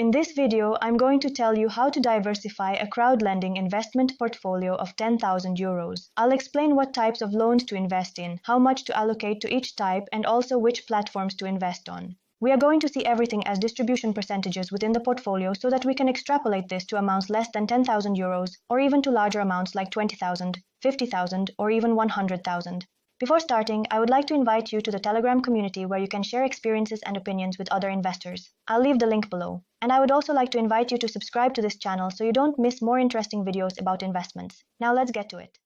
In this video, I'm going to tell you how to diversify a crowdlending investment portfolio of 10,000 euros. I'll explain what types of loans to invest in, how much to allocate to each type, and also which platforms to invest on. We are going to see everything as distribution percentages within the portfolio so that we can extrapolate this to amounts less than 10,000 euros or even to larger amounts like 20,000, 50,000 or even 100,000. Before starting, I would like to invite you to the Telegram community where you can share experiences and opinions with other investors. I'll leave the link below. And I would also like to invite you to subscribe to this channel so you don't miss more interesting videos about investments. Now let's get to it.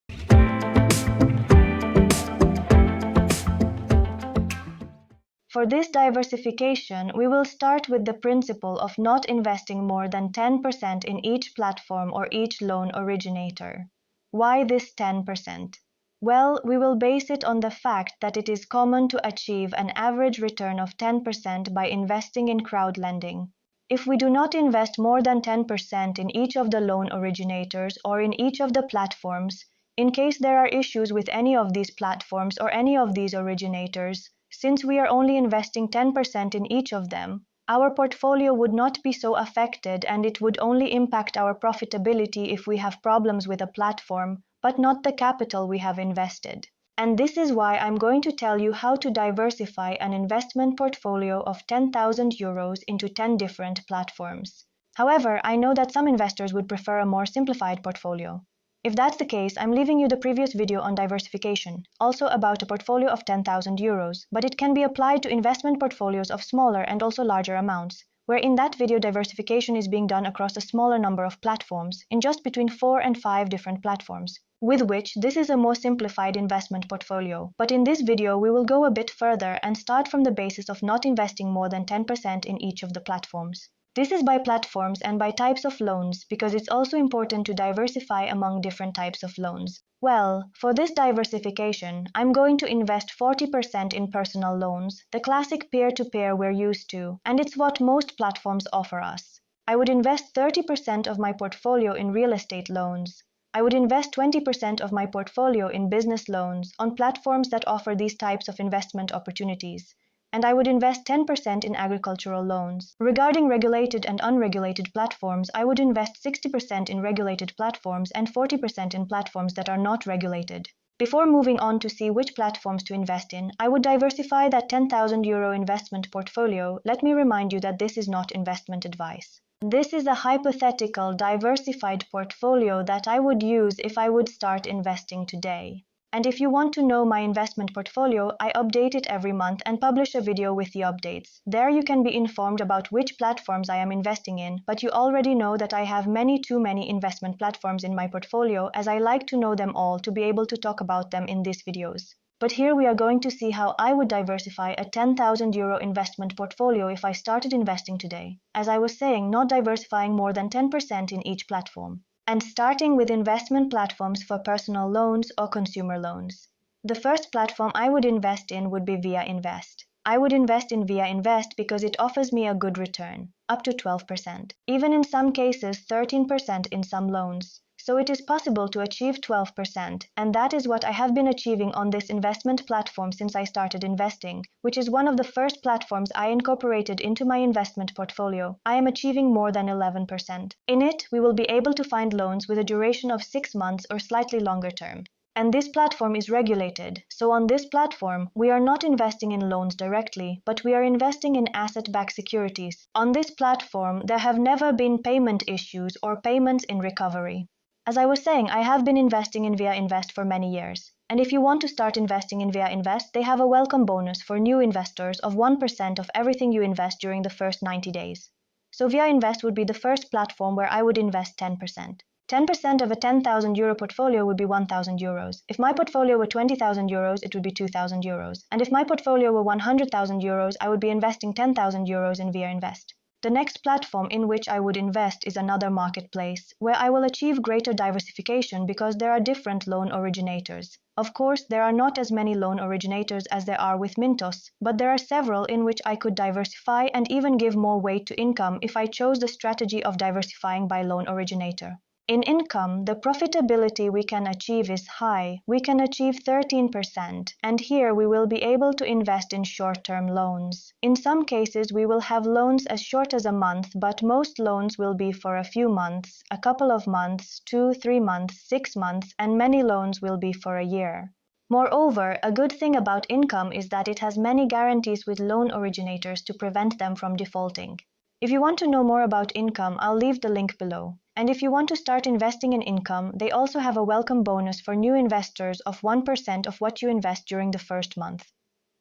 For this diversification, we will start with the principle of not investing more than 10% in each platform or each loan originator. Why this 10%? Well, we will base it on the fact that it is common to achieve an average return of 10% by investing in crowdlending. If we do not invest more than 10% in each of the loan originators or in each of the platforms, in case there are issues with any of these platforms or any of these originators, since we are only investing 10% in each of them, our portfolio would not be so affected and it would only impact our profitability if we have problems with a platform, but not the capital we have invested. And this is why I'm going to tell you how to diversify an investment portfolio of 10,000 euros into 10 different platforms. However, I know that some investors would prefer a more simplified portfolio. If that's the case, I'm leaving you the previous video on diversification, also about a portfolio of 10,000 euros, but it can be applied to investment portfolios of smaller and also larger amounts, where in that video diversification is being done across a smaller number of platforms, in just between 4 and 5 different platforms, with which this is a more simplified investment portfolio. But in this video, we will go a bit further and start from the basis of not investing more than 10% in each of the platforms. This is by platforms and by types of loans because it's also important to diversify among different types of loans. Well, for this diversification, I'm going to invest 40% in personal loans, the classic peer-to-peer we're used to, and it's what most platforms offer us. I would invest 30% of my portfolio in real estate loans. I would invest 20% of my portfolio in business loans on platforms that offer these types of investment opportunities. And I would invest 10% in agricultural loans. Regarding regulated and unregulated platforms, I would invest 60% in regulated platforms and 40% in platforms that are not regulated. Before moving on to see which platforms to invest in, I would diversify that 10,000 euro investment portfolio. Let me remind you that this is not investment advice. This is a hypothetical diversified portfolio that I would use if I would start investing today. And if you want to know my investment portfolio, I update it every month and publish a video with the updates. There you can be informed about which platforms I am investing in, but you already know that I have too many investment platforms in my portfolio, as I like to know them all to be able to talk about them in these videos. But here we are going to see how I would diversify a 10,000 euro investment portfolio if I started investing today. As I was saying, not diversifying more than 10% in each platform. And starting with investment platforms for personal loans or consumer loans. The first platform I would invest in would be Via Invest. I would invest in Via Invest because it offers me a good return, up to 12%, even in some cases 13% in some loans. So it is possible to achieve 12%, and that is what I have been achieving on this investment platform since I started investing, which is one of the first platforms I incorporated into my investment portfolio. I am achieving more than 11%. In it, we will be able to find loans with a duration of 6 months or slightly longer term. And this platform is regulated, so on this platform, we are not investing in loans directly, but we are investing in asset-backed securities. On this platform, there have never been payment issues or payments in recovery. As I was saying, I have been investing in Via Invest for many years. And if you want to start investing in Via Invest, they have a welcome bonus for new investors of 1% of everything you invest during the first 90 days. So Via Invest would be the first platform where I would invest 10%. 10% of a 10,000 euro portfolio would be 1,000 euros. If my portfolio were 20,000 euros, it would be 2,000 euros. And if my portfolio were 100,000 euros, I would be investing 10,000 euros in Via Invest. The next platform in which I would invest is another marketplace, where I will achieve greater diversification because there are different loan originators. Of course, there are not as many loan originators as there are with Mintos, but there are several in which I could diversify and even give more weight to income if I chose the strategy of diversifying by loan originator. In income, the profitability we can achieve is high. We can achieve 13%, and here we will be able to invest in short-term loans. In some cases, we will have loans as short as a month, but most loans will be for a few months, a couple of months, 2, 3 months, 6 months, and many loans will be for a year. Moreover, a good thing about income is that it has many guarantees with loan originators to prevent them from defaulting. If you want to know more about income, I'll leave the link below. And if you want to start investing in income, they also have a welcome bonus for new investors of 1% of what you invest during the first month.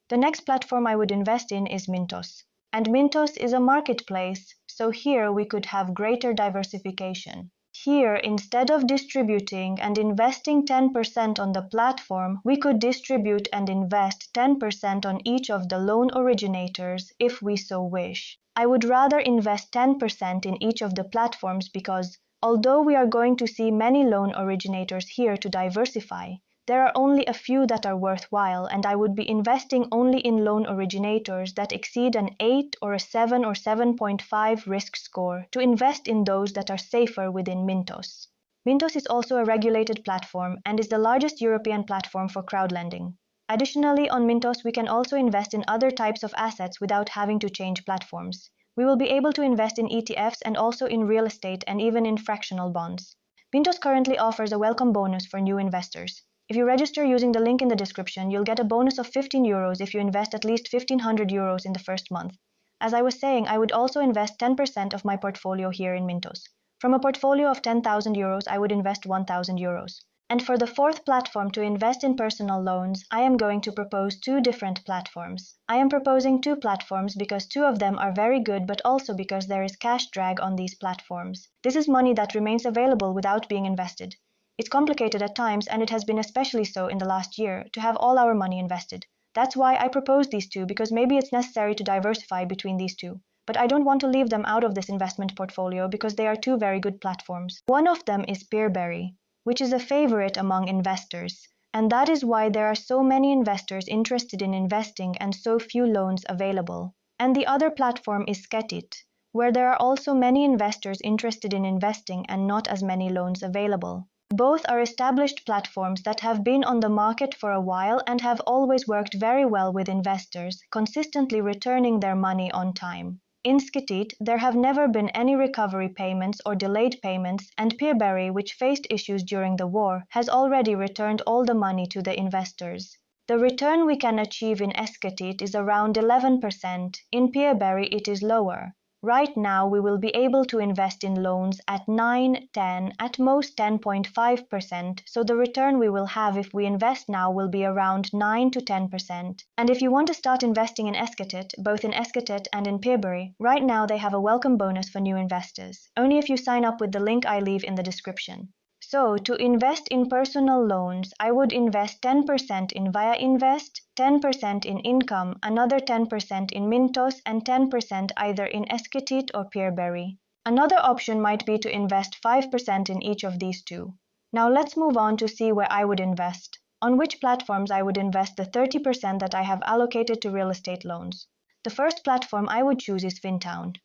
The next platform I would invest in is Mintos. And Mintos is a marketplace, so here we could have greater diversification. Here, instead of distributing and investing 10% on the platform, we could distribute and invest 10% on each of the loan originators if we so wish. I would rather invest 10% in each of the platforms because, although we are going to see many loan originators here to diversify, there are only a few that are worthwhile, and I would be investing only in loan originators that exceed an 8 or a 7 or 7.5 risk score to invest in those that are safer within Mintos. Mintos is also a regulated platform and is the largest European platform for crowdlending. Additionally, on Mintos, we can also invest in other types of assets without having to change platforms. We will be able to invest in ETFs and also in real estate and even in fractional bonds. Mintos currently offers a welcome bonus for new investors. If you register using the link in the description, you'll get a bonus of 15 euros if you invest at least 1,500 euros in the first month. As I was saying, I would also invest 10% of my portfolio here in Mintos. From a portfolio of 10,000 euros, I would invest 1,000 euros. And for the fourth platform to invest in personal loans, I am going to propose 2 different platforms. I am proposing 2 platforms because 2 of them are very good, but also because there is cash drag on these platforms. This is money that remains available without being invested. It's complicated at times, and it has been especially so in the last year, to have all our money invested. That's why I propose these 2, because maybe it's necessary to diversify between these 2. But I don't want to leave them out of this investment portfolio because they are 2 very good platforms. One of them is Peerberry, which is a favorite among investors, and that is why there are so many investors interested in investing and so few loans available. And the other platform is Sketit, where there are also many investors interested in investing and not as many loans available. Both are established platforms that have been on the market for a while and have always worked very well with investors, consistently returning their money on time. In Sketit, there have never been any recovery payments or delayed payments, and Peerberry, which faced issues during the war, has already returned all the money to the investors. The return we can achieve in Sketit is around 11%. In Peerberry, it is lower. Right now, we will be able to invest in loans at 9, 10, at most 10.5%, so the return we will have if we invest now will be around 9 to 10%. And if you want to start investing in Sketit, both in Sketit and in Peerberry, right now they have a welcome bonus for new investors, only if you sign up with the link I leave in the description. So, to invest in personal loans, I would invest 10% in Via Invest, 10% in Income, another 10% in Mintos, and 10% either in Sketit or Peerberry. Another option might be to invest 5% in each of these 2. Now let's move on to see where I would invest. On which platforms I would invest the 30% that I have allocated to real estate loans. The first platform I would choose is Fintown.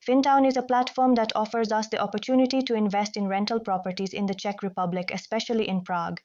Fintown is a platform that offers us the opportunity to invest in rental properties in the Czech Republic, especially in Prague.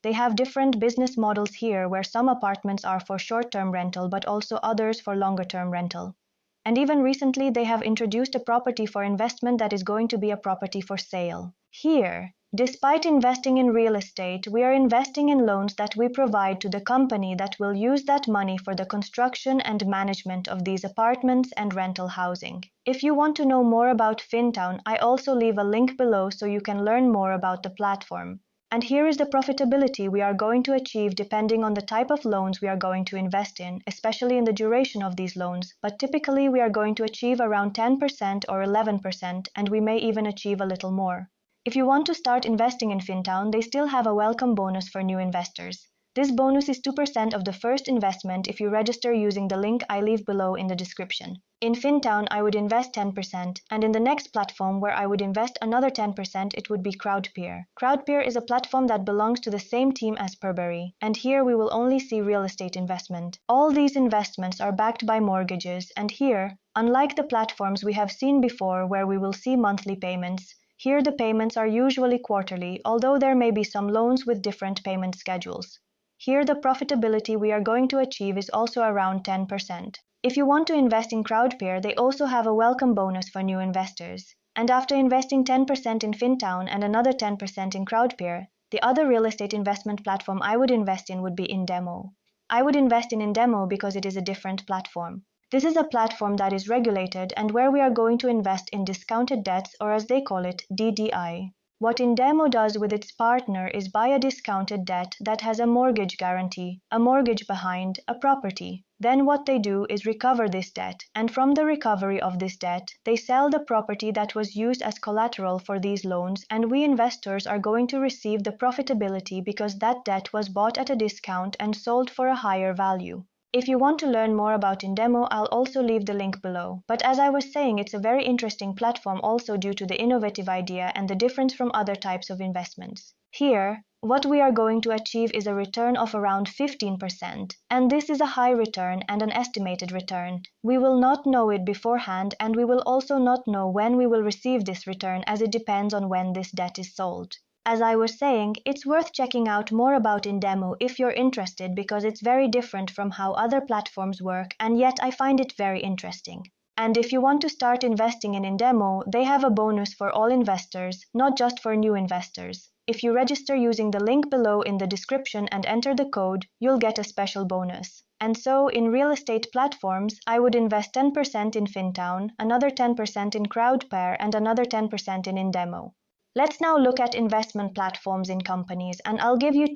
They have different business models here where some apartments are for short-term rental but also others for longer-term rental. And even recently they have introduced a property for investment that is going to be a property for sale. Here, despite investing in real estate, we are investing in loans that we provide to the company that will use that money for the construction and management of these apartments and rental housing. If you want to know more about Fintown, I also leave a link below so you can learn more about the platform. And here is the profitability we are going to achieve depending on the type of loans we are going to invest in, especially in the duration of these loans, but typically we are going to achieve around 10% or 11%, and we may even achieve a little more. If you want to start investing in Fintown, they still have a welcome bonus for new investors. This bonus is 2% of the first investment if you register using the link I leave below in the description. In Fintown, I would invest 10%, and in the next platform where I would invest another 10%, it would be Crowdpeer. Crowdpeer is a platform that belongs to the same team as Peerberry, and here we will only see real estate investment. All these investments are backed by mortgages, and here, unlike the platforms we have seen before where we will see monthly payments, Here the payments are usually quarterly, although there may be some loans with different payment schedules. Here the profitability we are going to achieve is also around 10%. If you want to invest in Crowdpeer, they also have a welcome bonus for new investors. And after investing 10% in Fintown and another 10% in Crowdpeer, the other real estate investment platform I would invest in would be Indemo. I would invest in Indemo because it is a different platform. This is a platform that is regulated and where we are going to invest in discounted debts, or as they call it, DDI. What Indemo does with its partner is buy a discounted debt that has a mortgage guarantee, a mortgage behind, a property. Then what they do is recover this debt, and from the recovery of this debt, they sell the property that was used as collateral for these loans, and we investors are going to receive the profitability because that debt was bought at a discount and sold for a higher value. If you want to learn more about Indemo, I'll also leave the link below. But as I was saying, it's a very interesting platform also due to the innovative idea and the difference from other types of investments. Here, what we are going to achieve is a return of around 15%, and this is a high return and an estimated return. We will not know it beforehand, and we will also not know when we will receive this return, as it depends on when this debt is sold. As I was saying, it's worth checking out more about Indemo if you're interested, because it's very different from how other platforms work, and yet I find it very interesting. And if you want to start investing in Indemo, they have a bonus for all investors, not just for new investors. If you register using the link below in the description and enter the code, you'll get a special bonus. And so, in real estate platforms, I would invest 10% in Fintown, another 10% in Crowdpeer, and another 10% in Indemo. Let's now look at investment platforms in companies, and I'll give you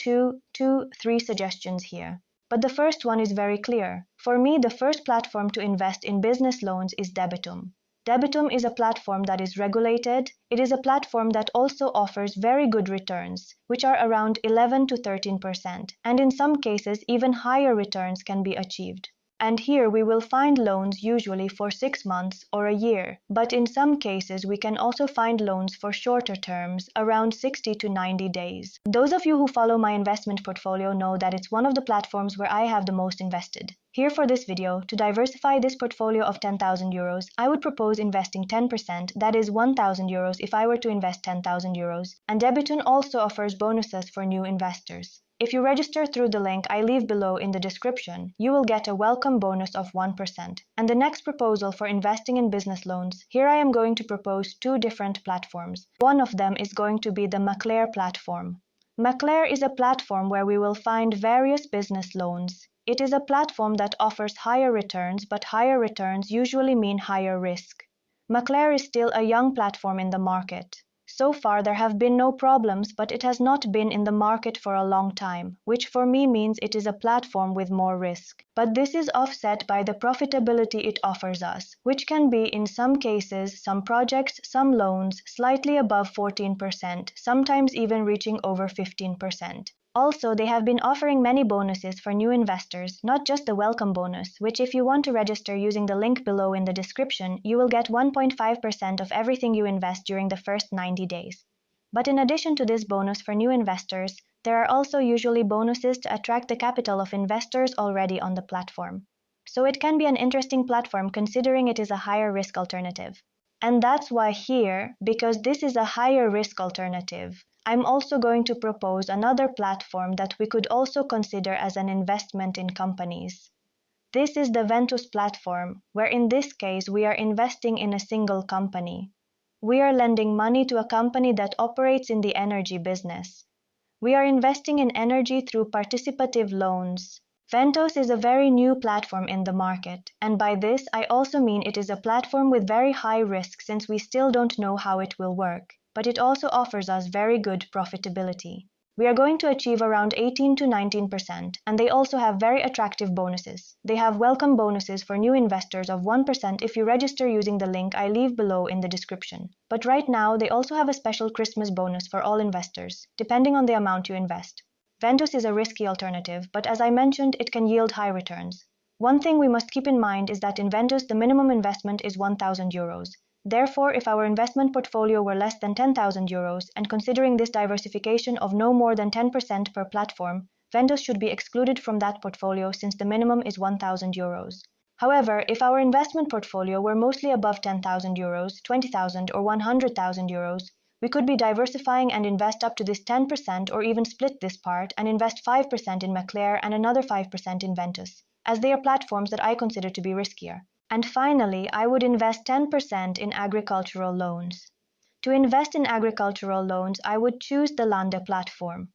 three suggestions here. But the first one is very clear. For me, the first platform to invest in business loans is Debitum. Debitum is a platform that is regulated. It is a platform that also offers very good returns, which are around 11 to 13%, and in some cases even higher returns can be achieved. And here we will find loans usually for 6 months or a year, but in some cases we can also find loans for shorter terms, around 60 to 90 days. Those of you who follow my investment portfolio know that it's one of the platforms where I have the most invested. Here for this video, to diversify this portfolio of 10,000 euros, I would propose investing 10%, that is 1,000 euros if I were to invest 10,000 euros, and Debitum also offers bonuses for new investors. If you register through the link I leave below in the description, you will get a welcome bonus of 1%. And the next proposal for investing in business loans, here I am going to propose 2 different platforms. One of them is going to be the Maclair platform. Maclair is a platform where we will find various business loans. It is a platform that offers higher returns, but higher returns usually mean higher risk. Maclair is still a young platform in the market. So far there have been no problems, but it has not been in the market for a long time, which for me means it is a platform with more risk. But this is offset by the profitability it offers us, which can be in some cases, some projects, some loans, slightly above 14%, sometimes even reaching over 15%. Also, they have been offering many bonuses for new investors, not just the welcome bonus, which if you want to register using the link below in the description, you will get 1.5% of everything you invest during the first 90 days. But in addition to this bonus for new investors, there are also usually bonuses to attract the capital of investors already on the platform. So it can be an interesting platform considering it is a higher risk alternative. And that's why here, because this is a higher risk alternative, I'm also going to propose another platform that we could also consider as an investment in companies. This is the Ventus platform, where in this case we are investing in a single company. We are lending money to a company that operates in the energy business. We are investing in energy through participative loans. Ventus is a very new platform in the market, and by this I also mean it is a platform with very high risk since we still don't know how it will work. But it also offers us very good profitability. We are going to achieve around 18 to 19%, and they also have very attractive bonuses. They have welcome bonuses for new investors of 1% if you register using the link I leave below in the description. But right now, they also have a special Christmas bonus for all investors, depending on the amount you invest. Ventus is a risky alternative, but as I mentioned, it can yield high returns. One thing we must keep in mind is that in Ventus, the minimum investment is 1,000 euros. Therefore, if our investment portfolio were less than 10,000 euros, and considering this diversification of no more than 10% per platform, Ventus should be excluded from that portfolio since the minimum is 1,000 euros. However, if our investment portfolio were mostly above 10,000 euros, 20,000 or 100,000 euros, We could be diversifying and invest up to this 10% or even split this part and invest 5% in Maclaire and another 5% in Ventus, as they are platforms that I consider to be riskier. And finally, I would invest 10% in agricultural loans. To invest in agricultural loans, I would choose the Lande platform.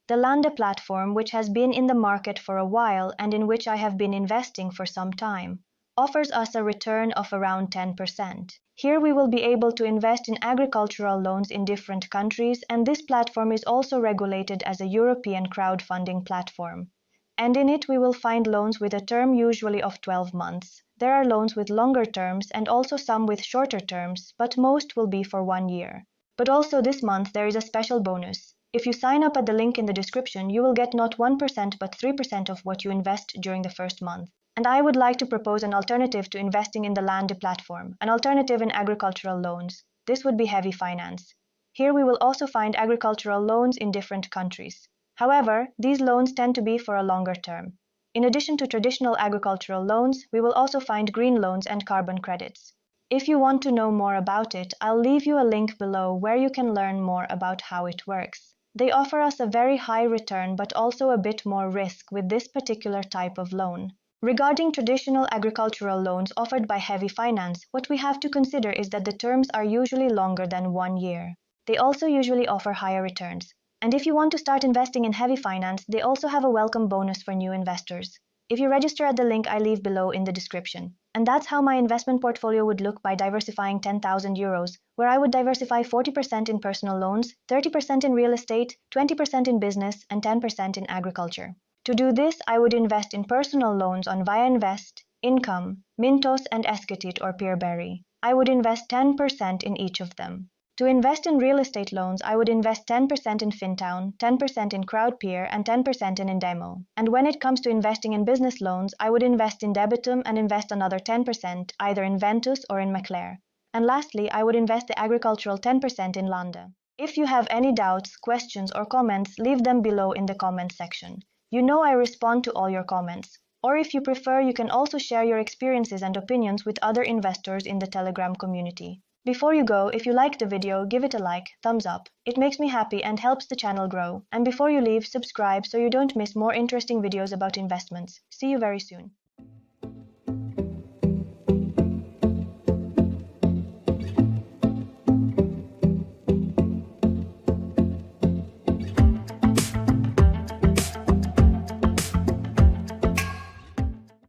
The Lande platform, which has been in the market for a while and in which I have been investing for some time, offers us a return of around 10%. Here we will be able to invest in agricultural loans in different countries, and this platform is also regulated as a European crowdfunding platform. And in it we will find loans with a term usually of 12 months. There are loans with longer terms and also some with shorter terms, but most will be for 1 year. But also this month there is a special bonus. If you sign up at the link in the description, you will get not 1% but 3% of what you invest during the first month. And I would like to propose an alternative to investing in the Lande platform, an alternative in agricultural loans. This would be heavy finance. Here we will also find agricultural loans in different countries. However, these loans tend to be for a longer term. In addition to traditional agricultural loans, we will also find green loans and carbon credits. If you want to know more about it, I'll leave you a link below where you can learn more about how it works. They offer us a very high return but also a bit more risk with this particular type of loan. Regarding traditional agricultural loans offered by heavy finance, what we have to consider is that the terms are usually longer than 1 year. They also usually offer higher returns. And if you want to start investing in heavy finance, they also have a welcome bonus for new investors. If you register at the link I leave below in the description. And that's how my investment portfolio would look by diversifying 10,000 euros, where I would diversify 40% in personal loans, 30% in real estate, 20% in business, and 10% in agriculture. To do this, I would invest in personal loans on Via Invest, Income, Mintos, and Esketit or Peerberry. I would invest 10% in each of them. To invest in real estate loans, I would invest 10% in Fintown, 10% in Crowdpeer, and 10% in Indemo. And when it comes to investing in business loans, I would invest in Debitum and invest another 10% either in Ventus or in Maclaire. And lastly, I would invest the agricultural 10% in Lande. If you have any doubts, questions, or comments, leave them below in the comment section. You know I respond to all your comments. Or if you prefer, you can also share your experiences and opinions with other investors in the Telegram community. Before you go, if you liked the video, give it a like, thumbs up. It makes me happy and helps the channel grow. And before you leave, subscribe so you don't miss more interesting videos about investments. See you very soon.